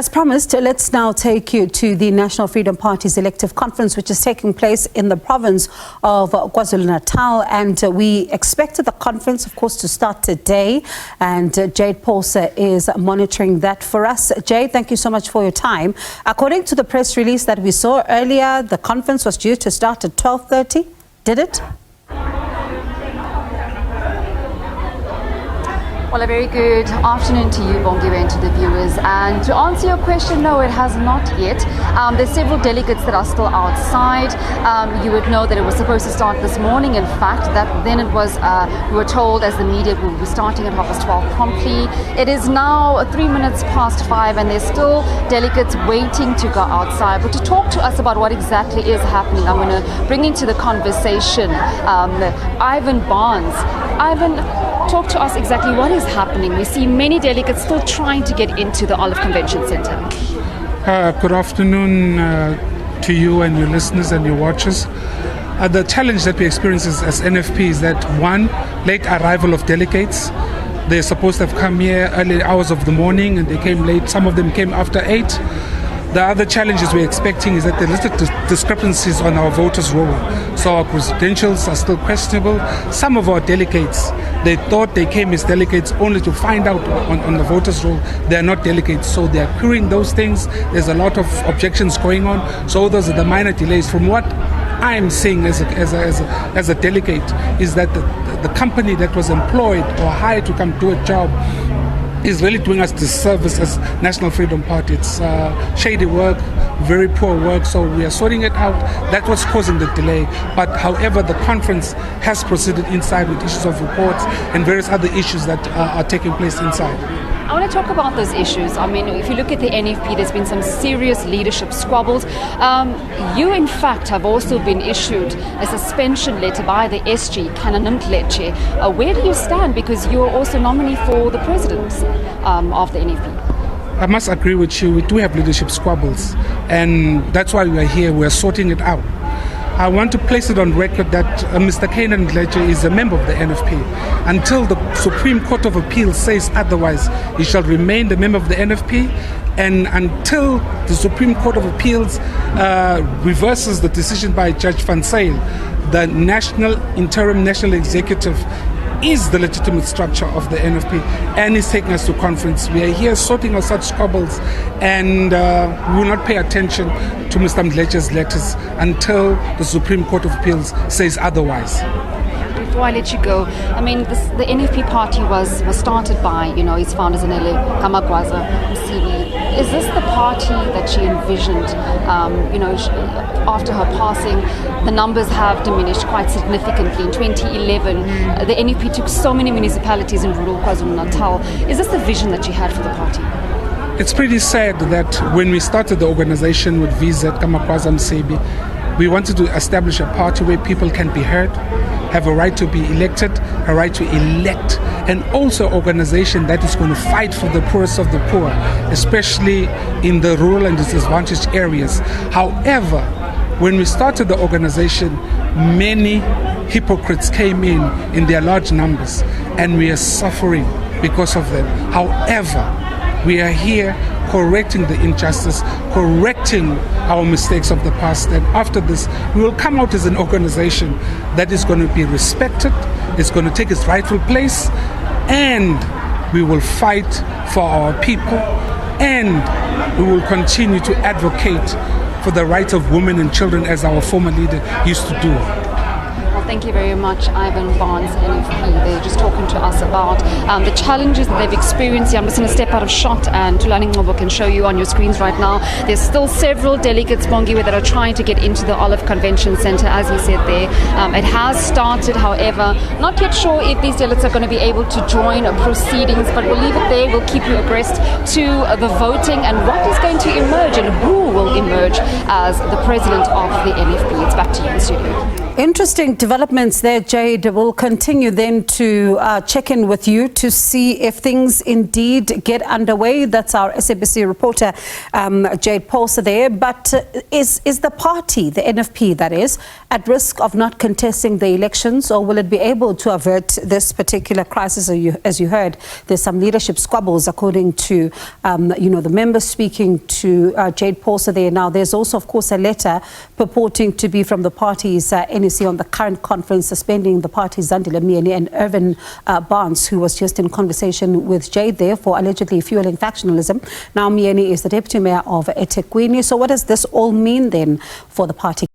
As promised, let's now take you to the National Freedom Party's Elective Conference, which is taking place in the province of Kwazulu-Natal. And we expected the conference, of course, to start today. And Jayed Paulse is monitoring that for us. Jayed, thank you so much for your time. According to the press release that we saw earlier, the conference was due to start at 12:30. Did it? Well, a very good afternoon to you, Bongiwe, and to the viewers. And to answer your question, no, it has not yet. There's several delegates that are still outside. You would know that it was supposed to start this morning. In fact, then it was, we were told as the media we will be starting at 12:30 promptly. It is now 3 minutes past 5 and there's still delegates waiting to go outside. But to talk to us about what exactly is happening, I'm going to bring into the conversation Ivan Barnes. Ivan, talk to us exactly what is happening. We see many delegates still trying to get into the Olive Convention Centre. Good afternoon to you and your listeners and your watchers. The challenge that we experience as NFP is that, one, late arrival of delegates. They're supposed to have come here early hours of the morning and they came late. Some of them came after 8. The other challenges we're expecting is that there are little discrepancies on our voters' roll. So our credentials are still questionable. Some of our delegates, they thought they came as delegates only to find out on the voters' roll they are not delegates. So they are querying those things. There's a lot of objections going on. So those are the minor delays. From what I'm seeing as a delegate is that the company that was employed or hired to come do a job is really doing us disservice as National Freedom Party. It's shady work, very poor work, so we are sorting it out. That's what's causing the delay. But however, the conference has proceeded inside with issues of reports and various other issues that are taking place inside. I want to talk about those issues. I mean, if you look at the NFP, there's been some serious leadership squabbles. You, in fact, have also been issued a suspension letter by the SG, Kananimkleche. Where do you stand? Because you're also nominee for the president of the NFP. I must agree with you. We do have leadership squabbles, and that's why we are here. We are sorting it out. I want to place it on record that Mr. Kananimkleche is a member of the NFP. Until the Supreme Court of Appeal says otherwise, he shall remain the member of the NFP. And until the Supreme Court of Appeals reverses the decision by Judge Van Zyl, the interim national executive is the legitimate structure of the NFP and is taking us to conference. We are here sorting out such squabbles, and we will not pay attention to Mr. Mkleche's letters until the Supreme Court of Appeals says otherwise. Before I let you go, I mean, the NFP party was started by, its founder Zanele KaMagwaza-Msibi. Is this the party that she envisioned? After her passing, the numbers have diminished quite significantly. In 2011, the NFP took so many municipalities in rural Kwazulu-Natal. Is this the vision that she had for the party? It's pretty sad that when we started the organization with Jayed KaMagwaza-Msibi, we wanted to establish a party where people can be heard, have a right to be elected, a right to elect, and also an organization that is going to fight for the poorest of the poor, especially in the rural and disadvantaged areas. However, when we started the organization, many hypocrites came in their large numbers, and we are suffering because of them. However, we are here correcting the injustice, correcting our mistakes of the past, and after this we will come out as an organization that is going to be respected, it's going to take its rightful place, and we will fight for our people, and we will continue to advocate for the rights of women and children as our former leader used to do. Well, thank you very much, Ivan Barnes, NFP. They're just talking to us about the challenges that they've experienced. I'm just going to step out of shot, and Tulani Ngobo can show you on your screens right now. There's still several delegates, Bongiwe, that are trying to get into the Olive Convention Centre, as he said there. It has started, however. Not yet sure if these delegates are going to be able to join proceedings, but we'll leave it there. We'll keep you abreast to the voting and what is going to emerge and who will emerge as the president of the NFP. It's back to you in the studio. Interesting development. developments there, Jayed. We'll continue then to check in with you to see if things indeed get underway. That's our SABC reporter, Jayed Paulse there. But is the party, the NFP that is, at risk of not contesting the elections, or will it be able to avert this particular crisis? As you heard, there's some leadership squabbles according to, the members speaking to Jayed Paulse there. Now, there's also, of course, a letter purporting to be from the party's NEC on the current conference, suspending the party's Zanele KaMagwaza-Msibi and Irvin Barnes, who was just in conversation with Jayed there for allegedly fueling factionalism. Now, Mieni is the deputy mayor of eThekwini. So what does this all mean then for the party?